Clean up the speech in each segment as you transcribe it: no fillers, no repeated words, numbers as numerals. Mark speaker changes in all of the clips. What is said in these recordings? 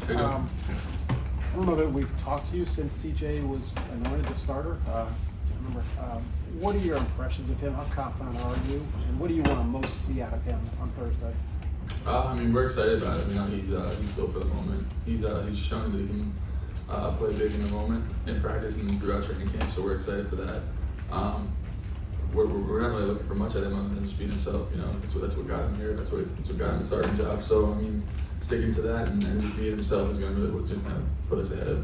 Speaker 1: Jeremy, I don't know that we've talked to you since CJ was anointed the starter. Can't remember. What are your impressions of him? How confident are you? And what do you want to most see out of him on Thursday?
Speaker 2: I mean, we're excited about it. You know, he's built for the moment. He's shown that he can play big in the moment in practice and throughout training camp. So we're excited for that. We're not really looking for much out of him other than just being himself. You know, that's what got him here. That's what got him the starting job. So I mean, sticking to that and just being himself is going to really just kind of put us ahead.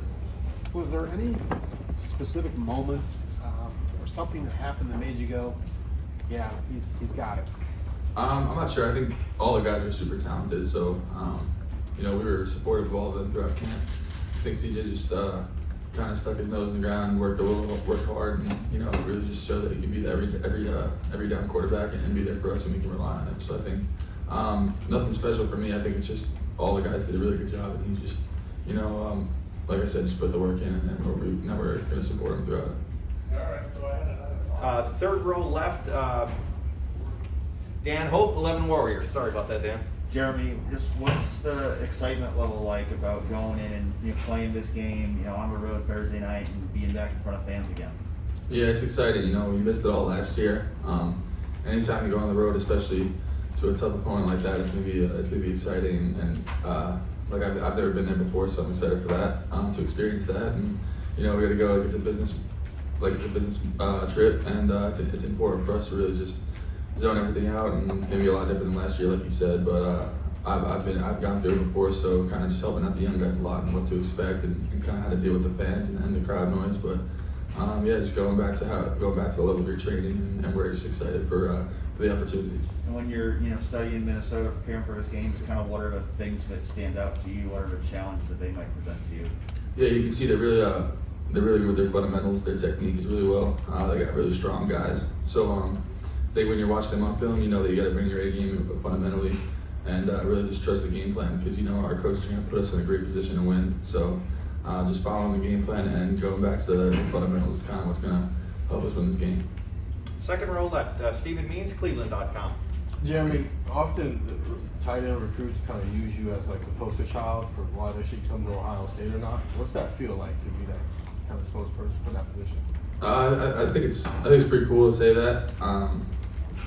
Speaker 1: Was there any specific moment or something that happened that made you go, "Yeah, he's got it"?
Speaker 2: I'm not sure. I think all the guys are super talented. So you know, we were supportive of all of them throughout camp. I think CJ just kind of stuck his nose in the ground, worked hard, and you know, really just showed that he can be the every down quarterback and be there for us, and we can rely on him. So I think nothing special for me. I think it's just all the guys did a really good job, and he just, you know, like I said, just put the work in, and now we're going to support him throughout it.
Speaker 3: All right. So third row left. Dan Hope, 11 Warriors. Sorry about that, Dan.
Speaker 4: Jeremy, just what's the excitement level like about going in and playing this game, on the road Thursday night and being back in front of fans again?
Speaker 2: Yeah, it's exciting. You know, we missed it all last year. Anytime you go on the road, especially to a tough opponent like that, it's gonna be exciting. And like I've never been there before, so I'm excited for that, to experience that. And you know, we got to go. It's a business trip, and it's important for us to really just zone everything out, and it's gonna be a lot different than last year, like you said. But I've gone through it before, so kind of just helping out the young guys a lot and what to expect, and kind of how to deal with the fans and the crowd noise. But yeah, just going back to the level of your training, and we're just excited for the opportunity.
Speaker 4: And when you're studying in Minnesota, preparing for those games, kind of what are the things that stand out to you? What are the challenges that they might present to you?
Speaker 2: Yeah, you can see they're really with their fundamentals. Their technique is really well. They got really strong guys. So I think when you're watching them on film, you know that you got to bring your A game fundamentally, and really just trust the game plan, because you know our coach is going to put us in a great position to win. So just following the game plan and going back to the fundamentals is kind of what's going to help us win this game.
Speaker 3: Second row left. Stephen Means, Cleveland.com.
Speaker 5: Jeremy, often the tight end recruits kind of use you as like the poster child for why they should come to Ohio State or not. What's that feel like to be that kind of spokesperson for that position?
Speaker 2: I think it's pretty cool to say that.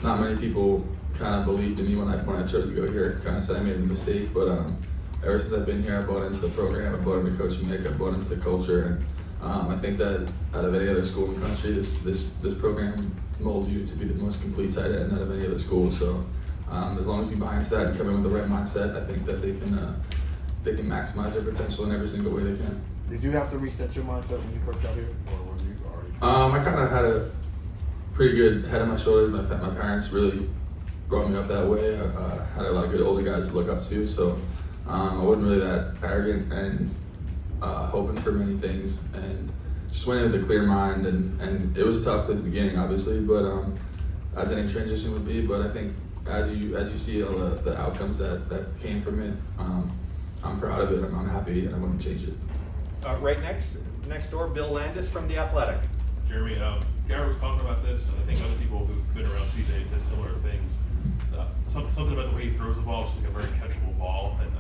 Speaker 2: Not many people kind of believed in me when I chose to go here. Kind of said I made a mistake, but ever since I've been here, I bought into the program, I bought into Coach Mick, I bought into the culture, and I think that out of any other school in the country, this program molds you to be the most complete tight end out of any other school. So as long as you buy into that and come in with the right mindset, I think that they can maximize their potential in every single way they can.
Speaker 5: Did you have to reset your mindset when you first got here, or were you already?
Speaker 2: I kind of had a pretty good head on my shoulders. My parents really brought me up that way. I had a lot of good older guys to look up to, so I wasn't really that arrogant and hoping for many things, and just went in with a clear mind. And it was tough at the beginning, obviously, but as any transition would be. But I think as you see all the outcomes that came from it, I'm proud of it. I'm happy, and I wouldn't change it.
Speaker 3: Right next door, Bill Landis from The Athletic.
Speaker 6: Jeremy, Garrett was talking about this, and I think other people who've been around CJ said similar things. Something about the way he throws the ball, it's just like a very catchable ball. And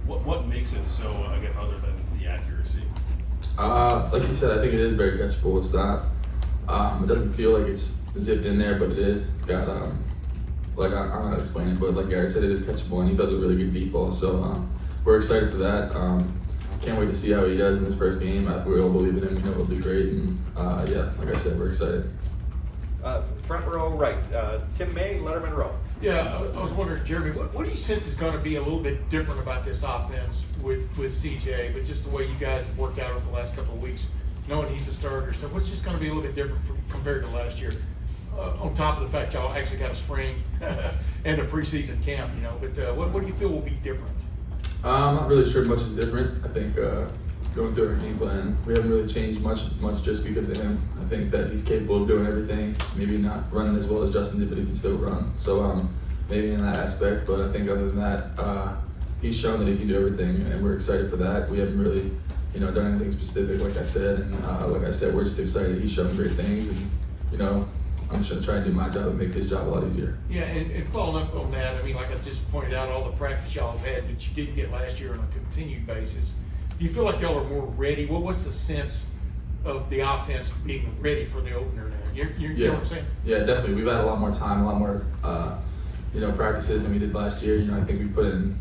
Speaker 6: what makes it so, again, other than the accuracy?
Speaker 2: Like you said, I think it is very catchable. It's not. It doesn't feel like it's zipped in there, but it is. It's got like I don't know how to explain it, but like Garrett said, it is catchable, and he throws a really good deep ball. So we're excited for that. Can't wait to see how he does in his first game. We all believe in him. We know he'll do great. And yeah, like I said, we're excited.
Speaker 3: Front row right. Tim May, Letterman Row.
Speaker 7: Yeah, I was wondering, Jeremy, what do you sense is going to be a little bit different about this offense with CJ, but just the way you guys have worked out over the last couple of weeks, knowing he's a starter? So what's just going to be a little bit different compared to last year? On top of the fact y'all actually got a spring and a preseason camp, but what do you feel will be different?
Speaker 2: I'm not really sure much is different. I think going through our game plan, we haven't really changed much just because of him. I think that he's capable of doing everything. Maybe not running as well as Justin did, but he can still run. So maybe in that aspect, but I think other than that, he's shown that he can do everything, and we're excited for that. We haven't really, done anything specific, like I said, and like I said, we're just excited. He's shown great things, and I'm just gonna try and do my job and make his job a lot easier.
Speaker 7: Yeah, and following up on that, I mean, like I just pointed out, all the practice y'all have had that you didn't get last year on a continued basis. Do you feel like y'all are more ready? What's the sense of the offense being ready for the opener now? You know what I'm saying?
Speaker 2: Yeah, definitely. We've had a lot more time, a lot more, practices than we did last year. I think we put in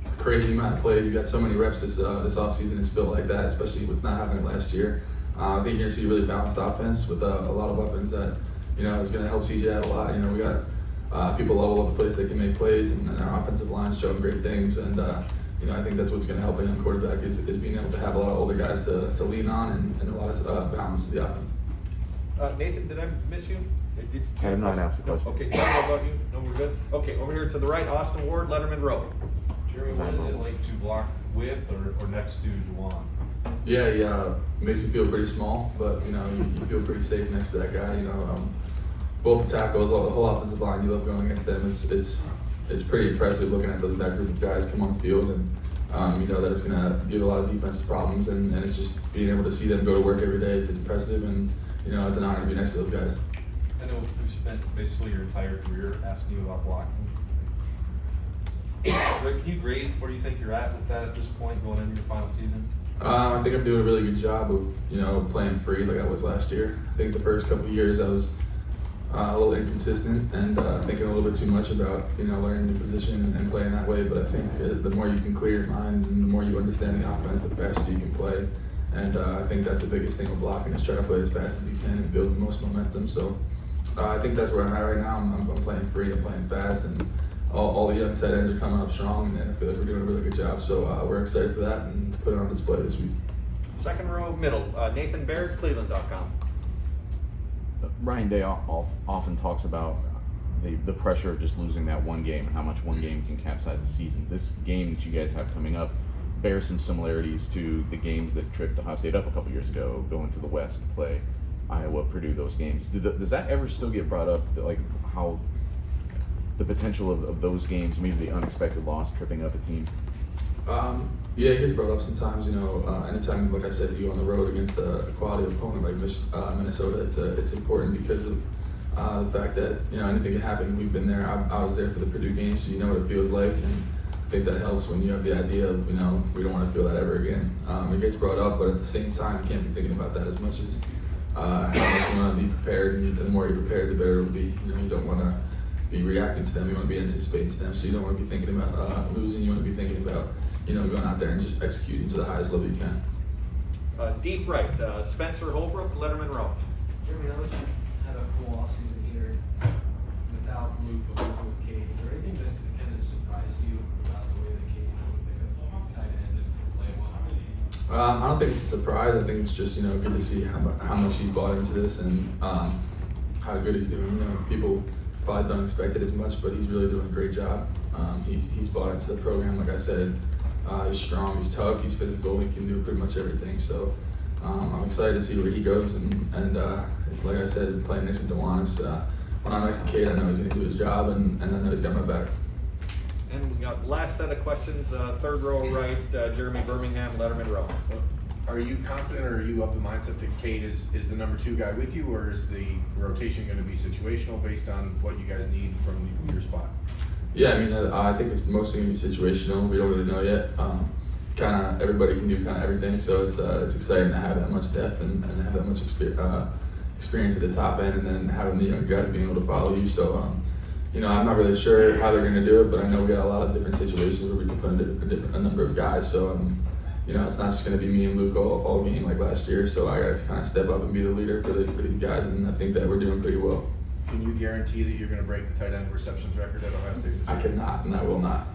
Speaker 2: a crazy amount of plays. We got so many reps this offseason. It's built like that, especially with not having it last year. I think you're gonna see a really balanced offense with a lot of weapons that, is gonna help CJ out a lot. We got people all over the place that can make plays, and our offensive line's showing great things. And I think that's what's gonna help a young quarterback is being able to have a lot of older guys to lean on and a lot of balance to the offense.
Speaker 3: Nathan, did I miss you?
Speaker 8: I have not asked a question.
Speaker 3: Okay, how about you? No, we're good? Okay, over here to the right, Austin Ward, Letterman Row.
Speaker 9: Jeremy, what is it like to block with or next to Dewan?
Speaker 2: Yeah, it makes you feel pretty small, but you feel pretty safe next to that guy. Both the tackles, the whole offensive line, you love going against them. It's pretty impressive looking at that group of guys come on the field, and you know that it's gonna give a lot of defensive problems, and it's just being able to see them go to work every day. It's impressive, and it's an honor to be next to those guys.
Speaker 9: I know we've spent basically your entire career asking you about blocking. Can you grade where you think you're at with that at this point going into your final season?
Speaker 2: I think I'm doing a really good job of playing free like I was last year. I think the first couple of years I was a little inconsistent and thinking a little bit too much about learning a new position and playing that way. But I think the more you can clear your mind and the more you understand the offense, the faster you can play. And I think that's the biggest thing with blocking is try to play as fast as you can and build the most momentum. So I think that's where I'm at right now. I'm playing free, I'm playing fast, and all the young tight ends are coming up strong, and I feel like we're doing a really good job. So we're excited for that and to put it on display this week.
Speaker 3: Second row, middle, Nathan Baird, Cleveland.com.
Speaker 8: Ryan Day often talks about the pressure of just losing that one game and how much one game can capsize a season. This game that you guys have coming up bears some similarities to the games that tripped Ohio State up a couple years ago, going to the West to play Iowa, Purdue, those games. Does that ever still get brought up, like how the potential of those games, maybe the unexpected loss tripping up a team?
Speaker 2: Yeah, it gets brought up sometimes. Anytime, like I said, you on the road against a quality opponent like Minnesota, it's important because of the fact that anything can happen. We've been there. I was there for the Purdue game, so you know what it feels like, and I think that helps when you have the idea of we don't want to feel that ever again. It gets brought up, but at the same time, you can't be thinking about that as much as how much you want to be prepared. And the more you're prepared, the better it'll be. You don't want to be reacting to them. You want to be anticipating to them. So you don't want to be thinking about losing. You want to be thinking about going out there and just executing to the highest level you can.
Speaker 3: Deep right, Spencer Holbrook, Letterman Row.
Speaker 10: Jeremy, now that you had a full offseason here without Luke but working with Cade, is there anything that kind of surprised you about the way that Cade's been able to pick up tight end and play well?
Speaker 2: I don't think it's a surprise. I think it's just good to see how much he's bought into this and how good he's doing. People probably don't expect it as much, but he's really doing a great job. He's bought into the program, like I said. He's strong, he's tough, he's physical, he can do pretty much everything. So I'm excited to see where he goes. And it's like I said, playing next to Dewan, when I'm next to Cade, I know he's going to do his job, and I know he's got my back.
Speaker 3: And we got last set of questions, third row right, Jeremy Birmingham, Letterman Row.
Speaker 5: Are you confident, or are you of the mindset that Cade is the number 2 guy with you, or is the rotation going to be situational based on what you guys need from your spot?
Speaker 2: Yeah, I think it's mostly going to be situational. We don't really know yet. It's kind of everybody can do kind of everything, so it's exciting to have that much depth and have that much experience at the top end, and then having the young guys being able to follow you. So, I'm not really sure how they're going to do it, but I know we got a lot of different situations where we can put in a number of guys. So, it's not just going to be me and Luke all game like last year. So I got to kind of step up and be the leader for these guys, and I think that we're doing pretty well.
Speaker 5: Can you guarantee that you're going to break the tight end receptions record at Ohio State?
Speaker 2: I cannot, and I will not.